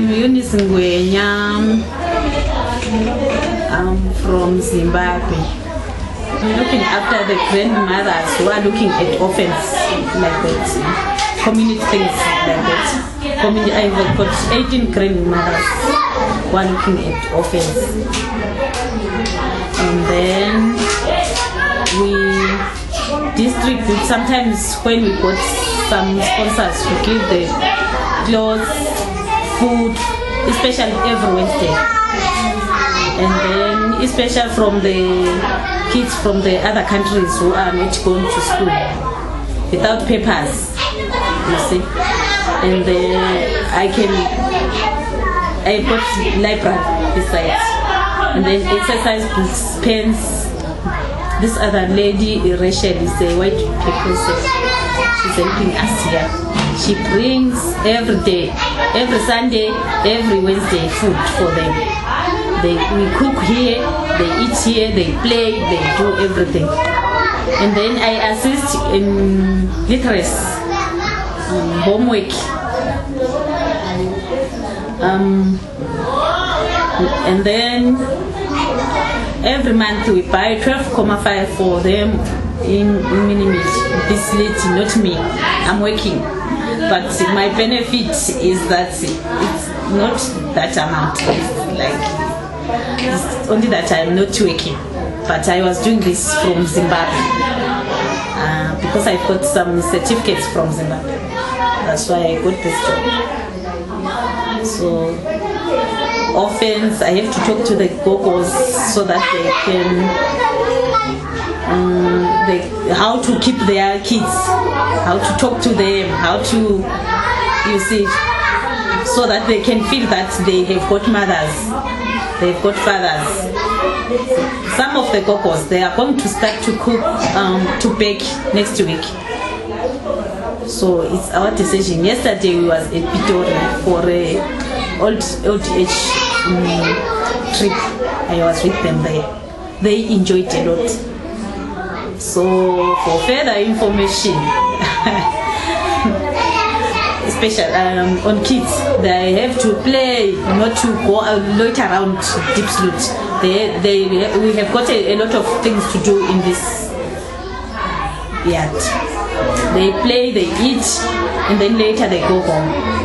I'm Eunice Ngwenya. I'm from Zimbabwe. I'm looking after the grandmothers who are looking at orphans like that, community things like that. I've got 18 grandmothers who are looking at orphans. And then we distribute, sometimes when we got some sponsors, we give the clothes, food, especially every Wednesday. And then especially from the kids from the other countries who are not going to school without papers, you see. And then I got library besides. And then exercise books, pens. This other lady, Rachel, is a white person. She's helping us here. She brings every day, every Sunday, every Wednesday food for them. We cook here, they eat here, they play, they do everything. And then I assist in literacy, homework. And then every month we buy 12.5 for them in Minimid. This lady, not me, I'm working. But my benefit is that it's not that amount. It's only that I'm not working. But I was doing this from Zimbabwe because I got some certificates from Zimbabwe. That's why I got this job. So orphans, I have to talk to the gogos so that they can how to keep their kids, how to talk to them, how to, you see, so that they can feel that they have got mothers, they've got fathers. Some of the gogos, they are going to start to cook, to bake next week. So it's our decision. Yesterday we was at Pitori for a old age trip. I was with them there. They enjoyed a lot. So for further information, especially on kids, they have to play, not to go loiter around Diepsloot. We have got a lot of things to do in this yard. They play, they eat, and then later they go home.